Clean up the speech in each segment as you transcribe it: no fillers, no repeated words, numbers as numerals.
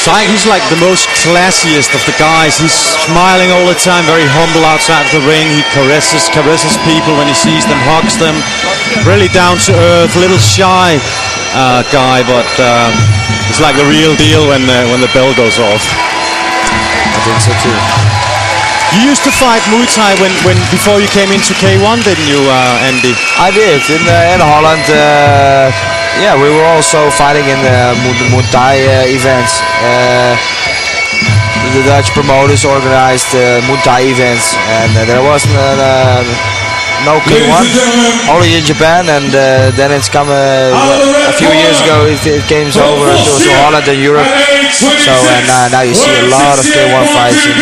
Saiyok, he's like the most classiest of the guys. He's smiling all the time, very humble outside the ring. He caresses people when he sees them, hugs them. Really down to earth, little shy guy, but he's like the real deal when the bell goes off. I think so too. You used to fight Muay Thai before you came into K1, didn't you, Andy? I did in Holland. Yeah, we were also fighting in the Muay Thai events. The Dutch promoters organized Muay Thai events, and there was no K1, only in Japan, and then it's come a few years ago. It came over to Holland and Europe. So now you see a lot of K1 fights in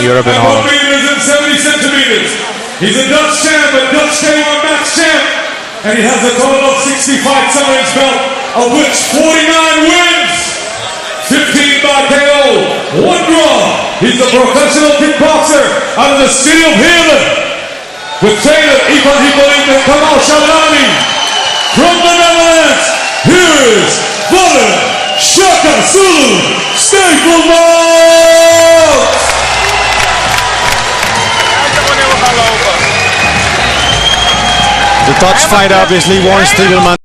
Europe and Holland. 70 centimeters. He's a Dutch champ, a Dutch K1 max champ, and he has a total of 60 fights under his belt, of which 49 wins, 15 by KO, 1 draw. He's a professional kickboxer out of the city of Heerlen, with trainer Ivan Hippolyte and Kamal Shabalani. From the Netherlands, here's Valer Shaka Zulu Stevelmans. The Dutch fighter, obviously, Warren Stevelmans.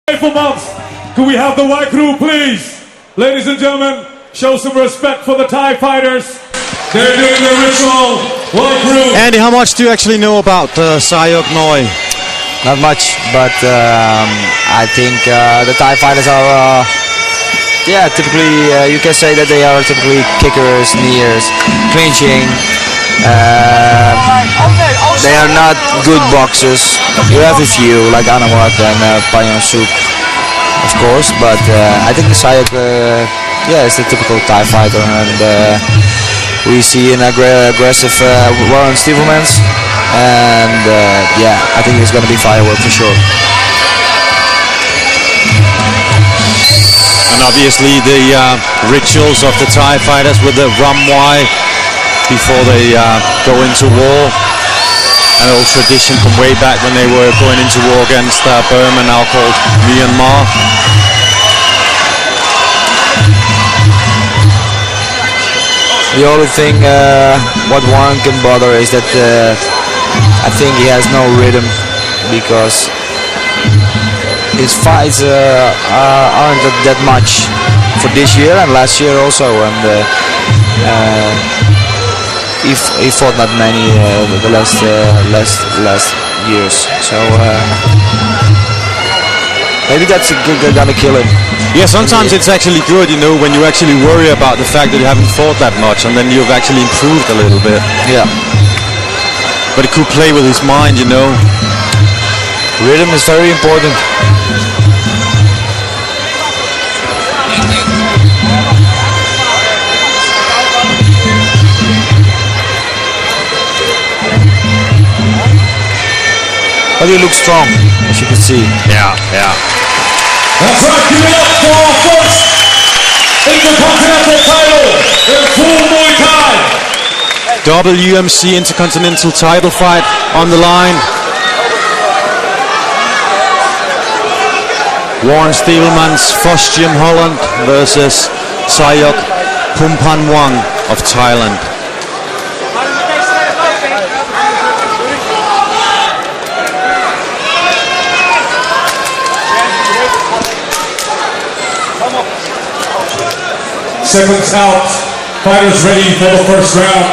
Stevelmans, could we have the white crew, please? Ladies and gentlemen, show some respect for the Thai fighters. They're doing the ritual. White crew. Andy, how much do you actually know about Saiyok Noi? Not much, but I think the Thai fighters are, typically you can say that they are typically kickers, kneers, clinching. They are not good boxers. You have a few like Anawat and Payan Sook, of course, but I think the Saiyok is the typical Thai fighter, and we see an aggressive Warren Stevelmans, and I think it's going to be firework for sure. And obviously the rituals of the Thai fighters with the Ramwai before they go into war, an old tradition from way back when they were going into war against Burma, now called Myanmar. The only thing what Warren can bother is that I think he has no rhythm, because his fights aren't that much for this year and last year also, and he fought not many the last years, so maybe that's gonna kill him. Yeah, sometimes it's actually good, when you actually worry about the fact that you haven't fought that much, and then you've actually improved a little bit. Yeah. But it could play with his mind, Rhythm is very important. But he looks strong, as you can see. Yeah. That's right, give it up for our first Intercontinental title in full Muay Thai. WMC Intercontinental title fight on the line. Warren Stevelmans, Holland versus Saiyok Pumpanmuang. of Thailand. Seconds out. Fighters ready for the first round.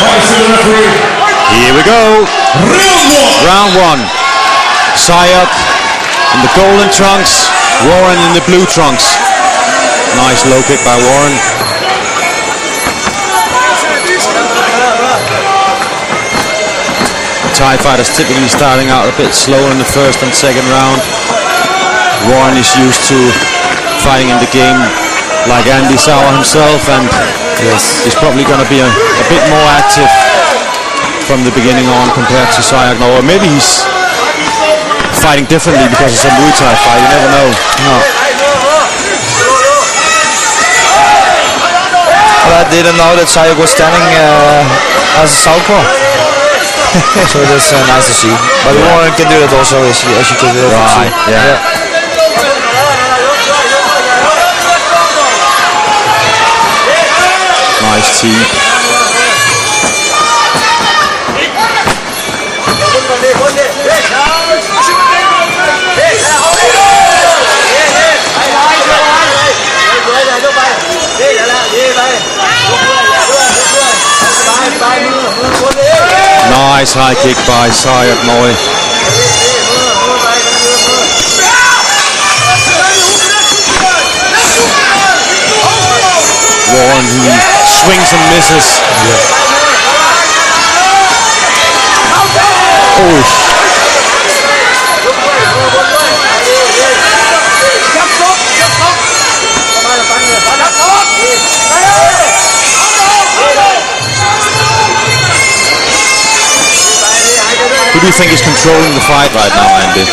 Fighters to the referee. Here we go. Round 1. Round 1. Saiyok in the golden trunks, Warren in the blue trunks. Nice low kick by Warren. Thai fighters typically starting out a bit slower in the first and second round. Warren is used to fighting in the game like Andy Sauer himself, and he's probably going to be a bit more active from the beginning on compared to Saiyok now. Or maybe he's fighting differently because it's a Muay Thai fight, you never know. No. Well, I didn't know that Saiyok was standing as a southpaw. So that's nice to see. But Warren can do that also, as you can see. Right, yeah. Nice team. Nice high kick by Saiyok Noi. Warren, who swings and misses. Oh. Who do you think is controlling the fight right now, Andy?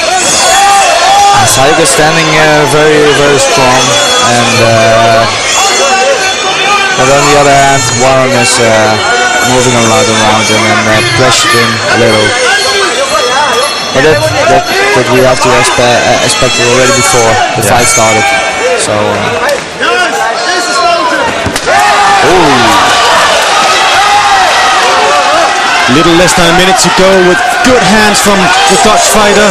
Saiyok is standing very, very strong, and but on the other hand, Warren is moving a lot around him and pressured him a little. But that we have to expect already before the fight started. So. Little less than a minute to go with good hands from the Dutch fighter.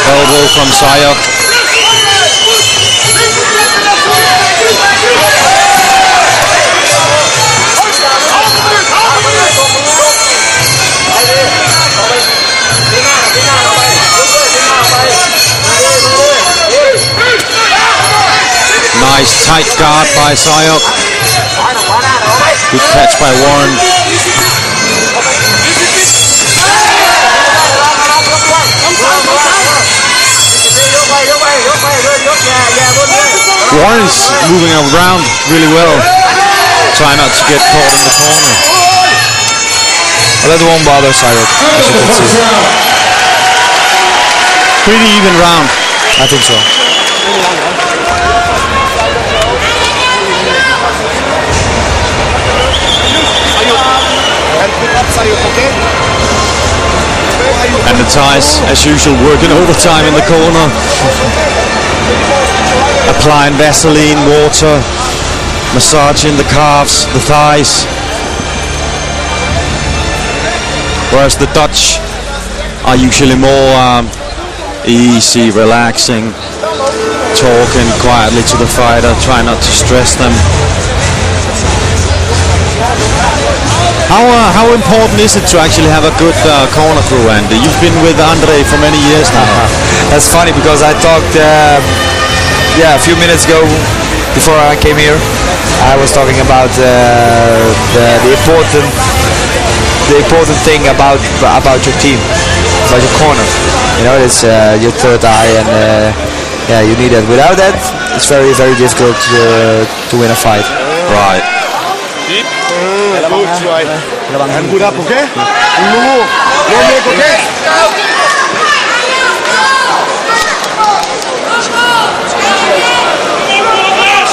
Elbow from Saiyok. Nice tight guard by Saiyok. Good catch by Warren. Warren is moving around really well. Try not to get caught in the corner. Well, that won't bother Saiyok, as you can see. Pretty even round. I think so. And the Thais, as usual, working overtime in the corner. Applying Vaseline, water, massaging the calves, the thighs. Whereas the Dutch are usually more easy, relaxing, talking quietly to the fighter, trying not to stress them. How important is it to actually have a good corner crew, Andy? You've been with Andre for many years now. That's funny because I talked a few minutes ago before I came here. I was talking about the important thing about your team, about your corner. You know, it's your third eye, and you need that. Without that, it's very, very difficult to win a fight. Right. And good up, okay? Okay?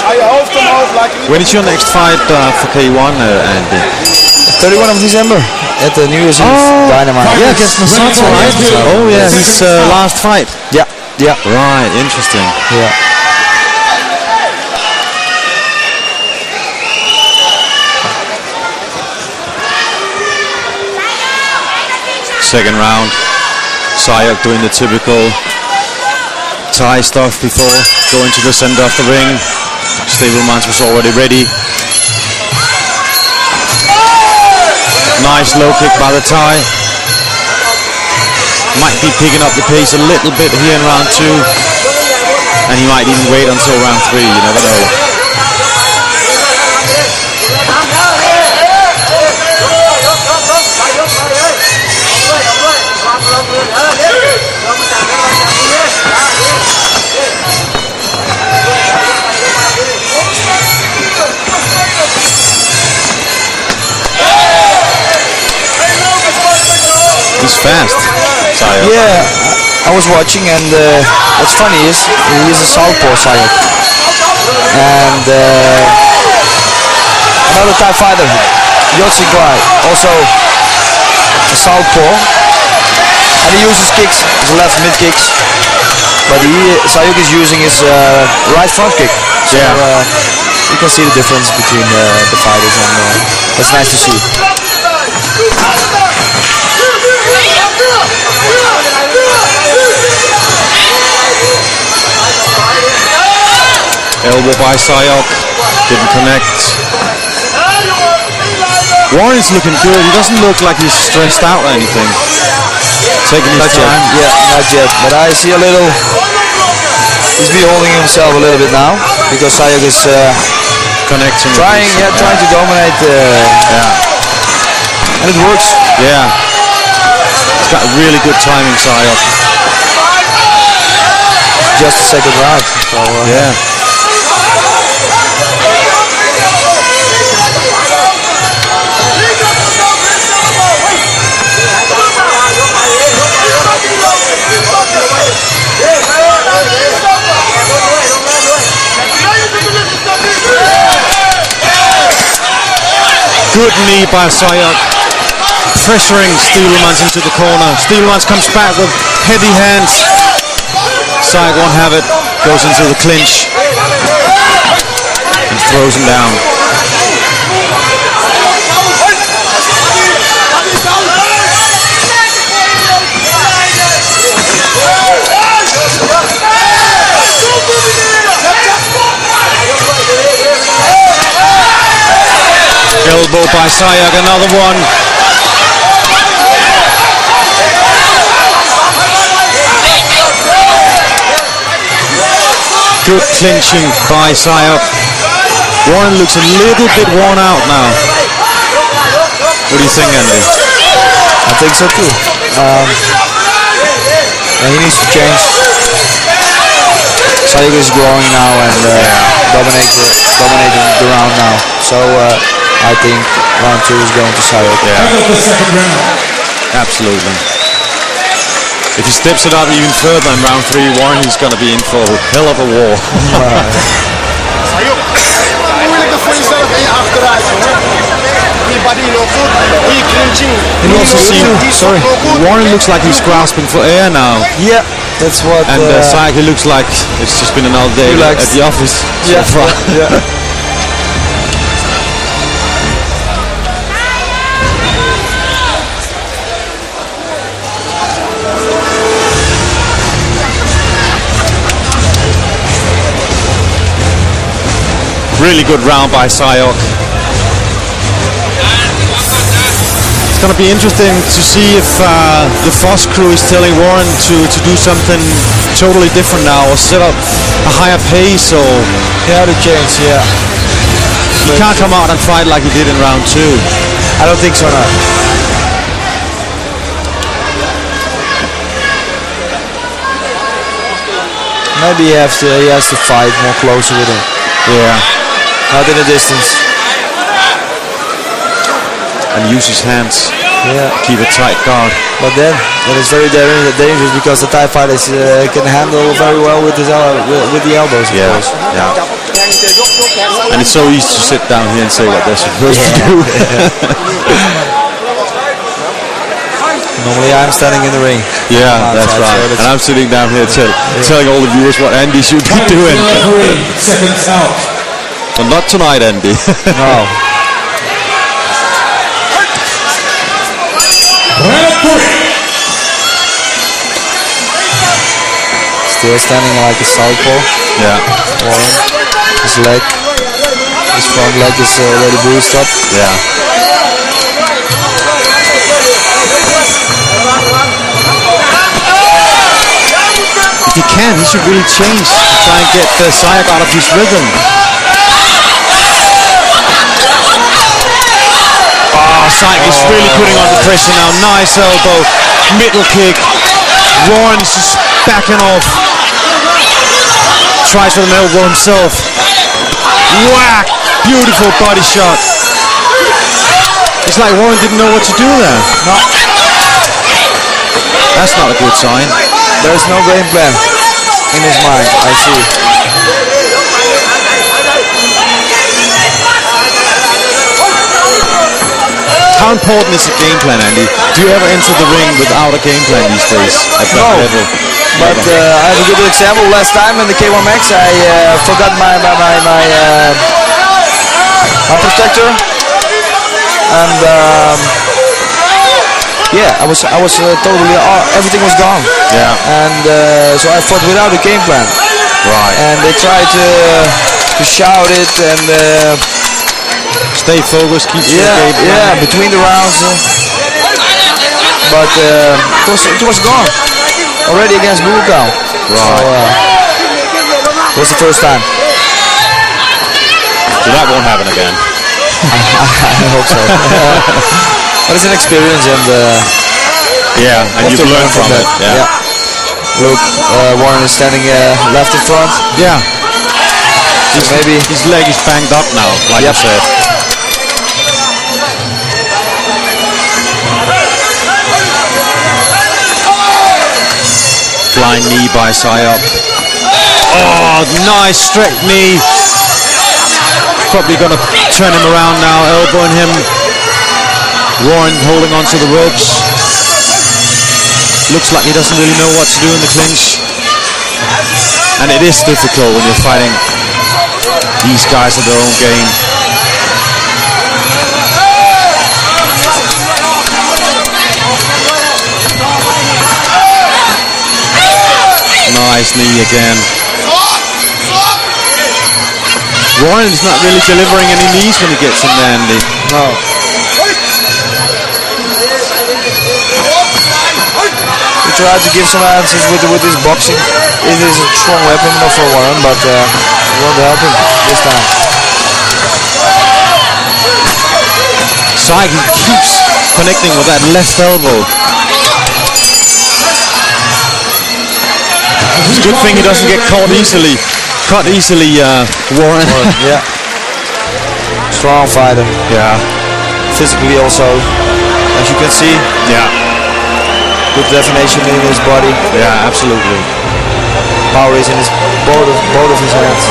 Ga je hoofd omhoog, laat je niet When is your next fight for K1, Andy? 31 of December at the New Year's Eve Dynamite. Yeah, against Masato, right? Oh yeah, his last fight. Yeah, yeah. Right, interesting. Yeah. Second round, Saiyok doing the typical Thai stuff before going to the center of the ring. Stevelmans was already ready. Nice low kick by the Thai. Might be picking up the pace a little bit here in round 2. And he might even wait until round 3, you never know. He's fast, Saiyok. Yeah, I was watching, and what's funny is he's a southpaw, Saiyok, and another Thai fighter, Yotsi guy, also a southpaw, and he uses kicks, his left mid kicks, but Saiyok is using his right front kick. So you can see the difference between the fighters, and that's nice to see. Elbow by Saiyok, didn't connect. Warren's looking good. He doesn't look like he's stressed out or anything. Taking his time. Yeah, not yet. But I see a little. He's beholding himself a little bit now because Saiyok is Connecting. trying to dominate. And it works. Yeah. He's got really good timing, Saiyok. Just the second round. So, Yeah. Good knee by Saiyok, pressuring Stevelmans into the corner. Stevelmans comes back with heavy hands. Saiyok won't have it, goes into the clinch and throws him down. Elbow by Saiyok, another one. Good clinching by Saiyok. Warren looks a little bit worn out now. What do you think, Andy? I think so too. He needs to change. Saiyok is growing now and dominating the round now. So I think round 2 is going to Saiyok. The second round. Absolutely. If he steps it up even further in round 3, Warren is going to be in for a hell of a war. Moeilijk voor jezelf en je achteruit. Die body loopt goed, die clinching. And you also see, Warren looks like he's grasping for air now. Yeah, that's what. And Saiyok looks like it's just been another day at the office so far. Yeah. Really good round by Saiyok. It's going to be interesting to see if the Foss crew is telling Warren to do something totally different now, or set up a higher pace, or To change, yeah. he can't come out and fight like he did in round 2. I don't think so now. Maybe he has to fight more closer with him. Yeah. Not in the distance. And use his hands. Yeah. Keep a tight guard. But then it's very dangerous because the Thai fighters can handle very well with the elbows. Of course. Yeah. And it's so easy to sit down here and say what they're supposed to do. Normally I'm standing in the ring. Yeah, that's right. And I'm sitting down here telling all the viewers what Andy should be doing. Seconds out. But not tonight, Andy. No. Round 3. Still standing like a southpaw. Yeah. Warren. His leg. His front leg is already bruised up. Yeah. If he can, he should really change to try and get Saiyok out of his rhythm. Oh, Saiyok is really putting on the pressure now. Nice elbow, middle kick. Warren is just backing off. Tries for an elbow himself. Whack! Beautiful body shot. It's like Warren didn't know what to do there. No. That's not a good sign. There's no game plan in his mind, I see. How important is a game plan, Andy? Do you ever enter the ring without a game plan these days at that level? But I have a good example. Last time in the K1 Max, I forgot my protector, and yeah, I was totally everything was gone. Yeah. And so I fought without a game plan. Right. And they tried to shout it and Stay focused, keep your game plan. yeah, between the rounds. But it was gone already against Bulgakov. Right. So it was the first time. So that won't happen again. I hope so. But it's an experience, and Yeah, and have you've to learned learn from it. Yeah. Look, Warren is standing left in front. Yeah. So maybe His leg is banged up now, like I said. Flying knee by Saiyok. Oh, nice straight knee. Probably going to turn him around now, elbowing him. Warren holding on to the ropes. Looks like he doesn't really know what to do in the clinch. And it is difficult when you're fighting these guys at their own game. Nice knee again. Warren is not really delivering any knees when he gets in there, Andy. no. He tried to give some answers with his boxing. It is a strong weapon for Warren, but it won't help him this time. Saiyok keeps connecting with that left elbow. It's a good thing he doesn't get caught easily. Warren. Yeah. Strong fighter. Yeah. Physically also, as you can see, Yeah. good definition in his body. Yeah, absolutely. Power is in his both of his hands.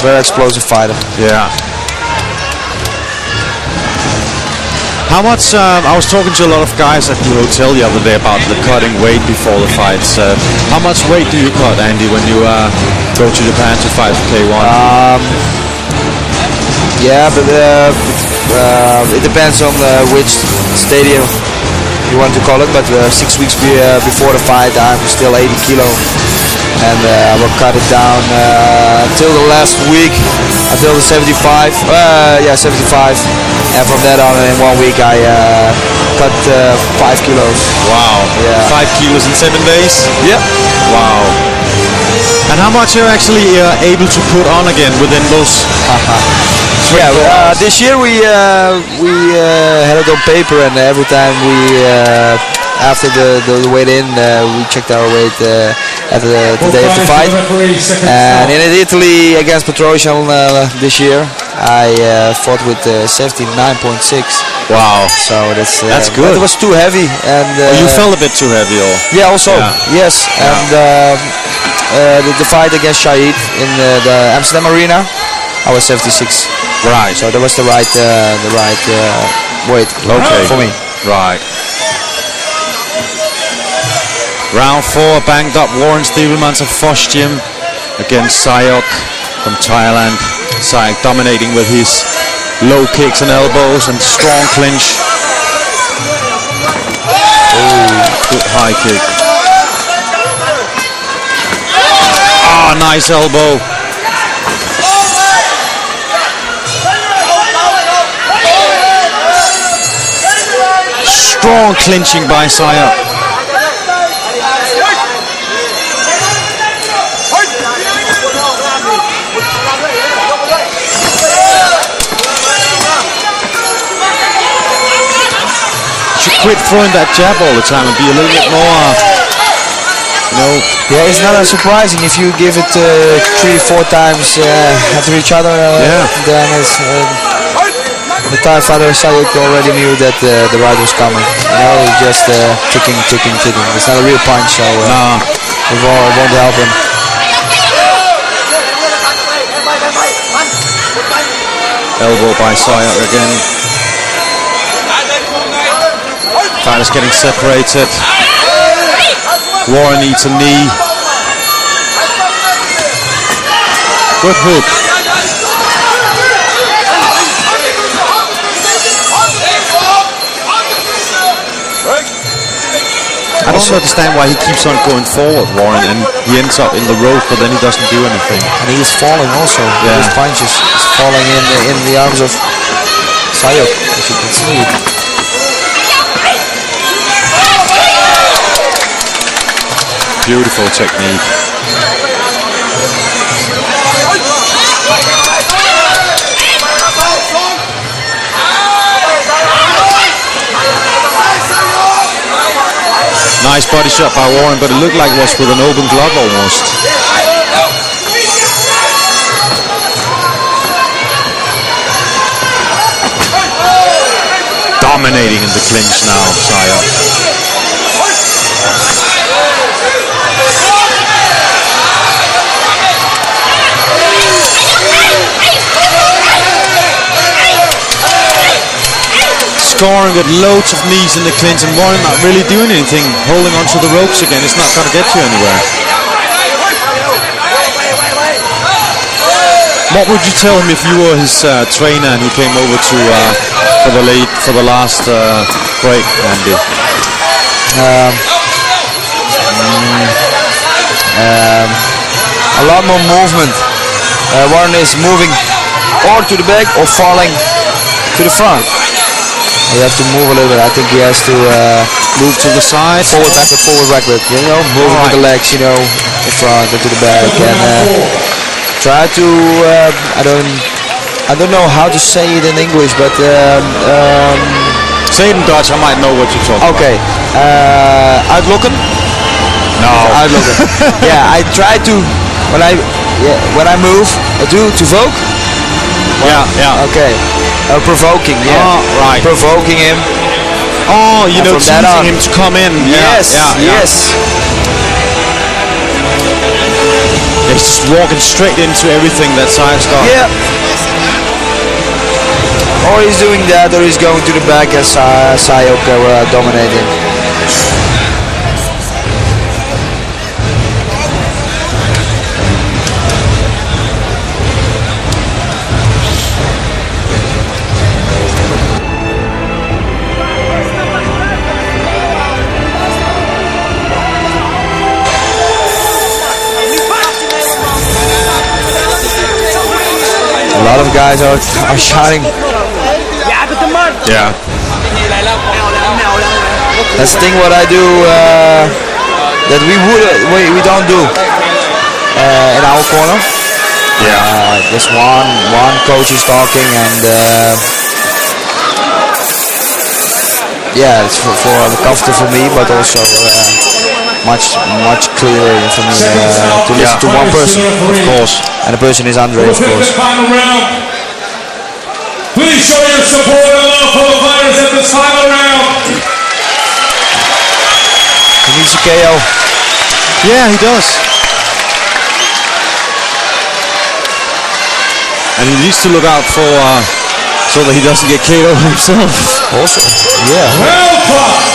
Very explosive fighter. Yeah. How much, I was talking to a lot of guys at the hotel the other day about the cutting weight before the fights. How much weight do you cut, Andy, when you go to Japan to fight for K1? Yeah, but it depends on which stadium you want to call it. But 6 weeks before the fight, I'm still 80 kilo, and I will cut it down until the last week, until the 75. 75. And from that on, in 1 week, I cut 5 kilos. Wow. Yeah. 5 kilos in 7 days? Yep. Wow. And how much are you actually able to put on again within those? Yeah, this year we had it on paper, and every time we after the weight in, we checked our weight at the day of the fight. And in Italy against Petrosian this year, I fought with 79.6. Wow. So that's good. But it was too heavy, and You felt a bit too heavy, or? yeah, also Yeah. yes, and the fight against Shahid in the Amsterdam Arena, I was 76. Right. So that was the right weight for me. Right. Round 4, banged up Warren Stevelmans of Foshjim against Saiyok from Thailand. Saiyok dominating with his low kicks and elbows and strong clinch. Oh, good high kick. Ah, nice elbow. Strong clinching by Saiyok. Should quit throwing that jab all the time and be a little bit more, Yeah, it's not surprising if you give it 3-4 times after each other. Then it's the Thai fighter Saiyok already knew that the right was coming. Just ticking. It's not a real punch, so it won't help him. elbow by Saiyok again. Fighters getting separated. Warren needs a knee. Good hook. I don't understand why he keeps on going forward, Warren, and he ends up in the rope, but then he doesn't do anything. And he is falling also. Yeah. His punches. He's falling in the arms of Saiyok, as you can see. Beautiful technique. Nice body shot by Warren, but it looked like it was with an open glove almost. Dominating in the clinch now, Saiyok. Scoring with loads of knees in the clinch, and Warren not really doing anything, holding onto the ropes again. It's not going to get you anywhere. What would you tell him if you were his trainer and he came over to for the last break, Andy? A lot more movement. Warren is moving or to the back or falling to the front. You have to move a little bit. I think he has to move to the side, forward, backward. Move with the legs, in front and to the back, and try to. I don't know how to say it in English, but say it in Dutch. I might know what you're talking about. Okay, uitlokken. No. Uitlokken. Yeah, I try to when I move, I do to vogue. Well, yeah. Okay. Provoking, yeah. Oh, right. Provoking him. Oh, teasing him to come in. Yes, yes. He's just walking straight into everything that Saiyok's got. Yeah. Or he's doing that, or he's going to the back as Saiyok dominating. A lot of guys are shouting. Yeah. That's the thing what I do that we don't do in our corner. Yeah. Just one coach is talking, and yeah, it's for comfortable for me, but also much clearer for me to listen to one person, of course, and the person is Andre, of course. Please show your support and love for the fighters at this final round. He needs a KO. Yeah, he does. And he needs to look out for so that he doesn't get KO himself. Also, yeah. Well fought.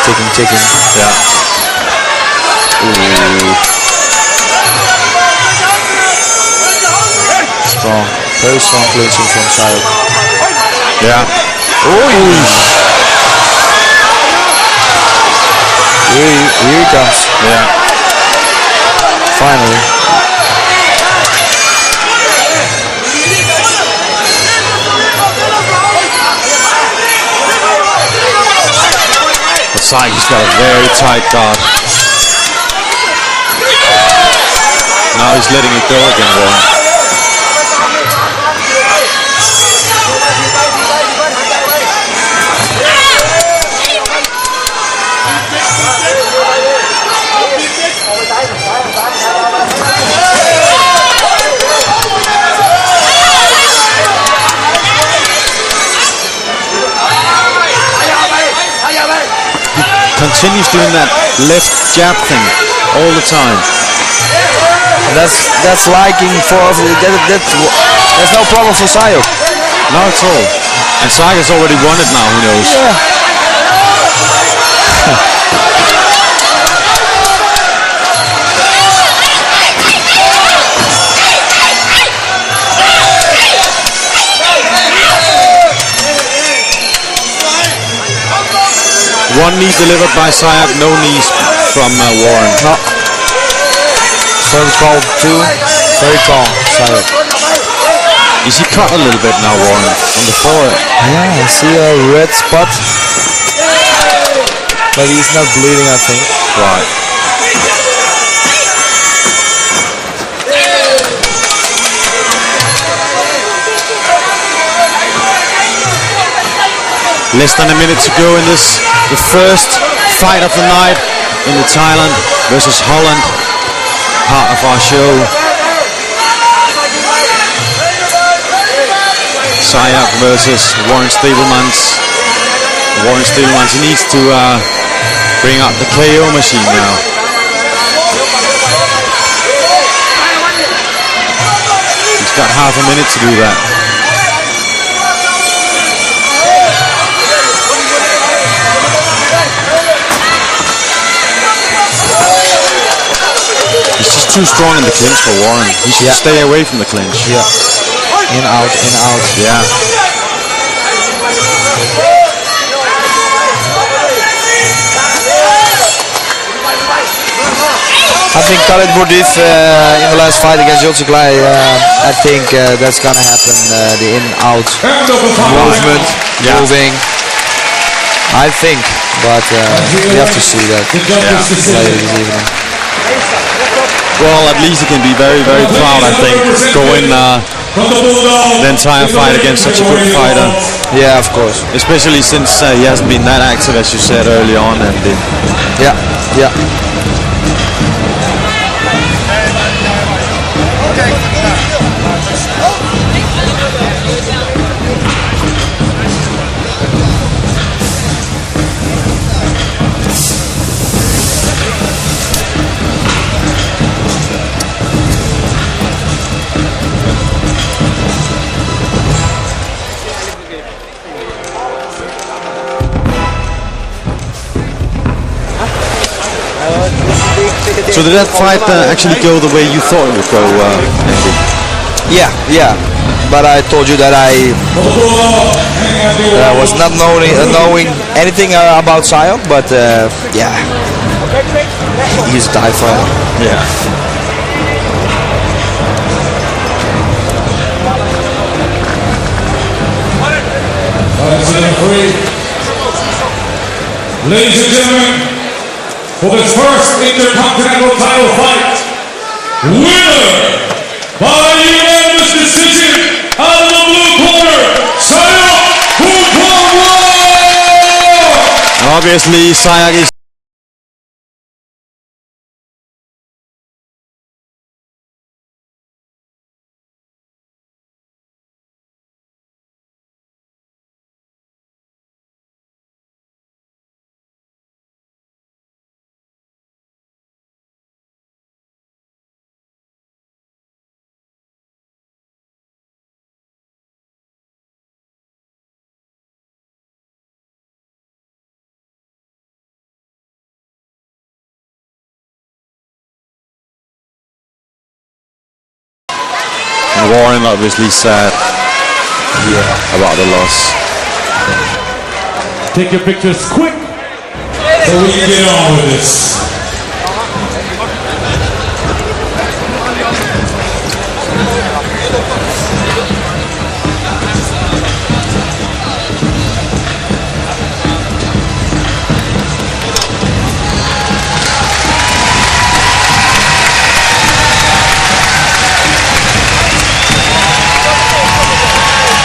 Taking. Yeah. Strong. Very strong clinching from Saiyok. Yeah. Here he comes. Yeah. Finally. But Saiyok's got a very tight guard. Now he's letting it go again, Warren. Continues doing that left jab thing all the time. That's liking for that's no problem for Saiyok. Not at all. And Saiyok's already won it now, who knows? One knee delivered by Saiyok, no knees from Warren. No. Very calm too. Very calm, Saiyok. You see cut a little bit now, Warren, on the forehead. Yeah, I see a red spot. But he's not bleeding, I think. Right. Less than a minute to go in this, the first fight of the night in the Thailand versus Holland part of our show. Saiyok versus Warren Stevelmans. Warren Stevelmans, he needs to bring up the KO machine now. He's got half a minute to do that. He's just too strong in the clinch for Warren. He should stay away from the clinch. Yeah. In, out, in, out. Yeah. I think Khalid Bourdif in the last fight against Jotsuklai, I think that's gonna happen. The in-out movement, moving. I think, but we have to see that later this evening. Well, at least he can be very, very proud, I think, going the entire fight against such a good fighter. Yeah, of course. Especially since he hasn't been that active, as you said early on. And yeah. So did that fight actually go the way you thought it would go, Andy? Yeah. But I told you that I was not knowing anything about Saiyok, but yeah, he's a Thai fighter. Yeah. Ladies and gentlemen, for the first Intercontinental title fight, winner by unanimous decision out of the blue corner, Saiyok Pumpanmuang! Obviously, Saiyok is Warren obviously sad about the loss. Take your pictures quick so we can get on with this.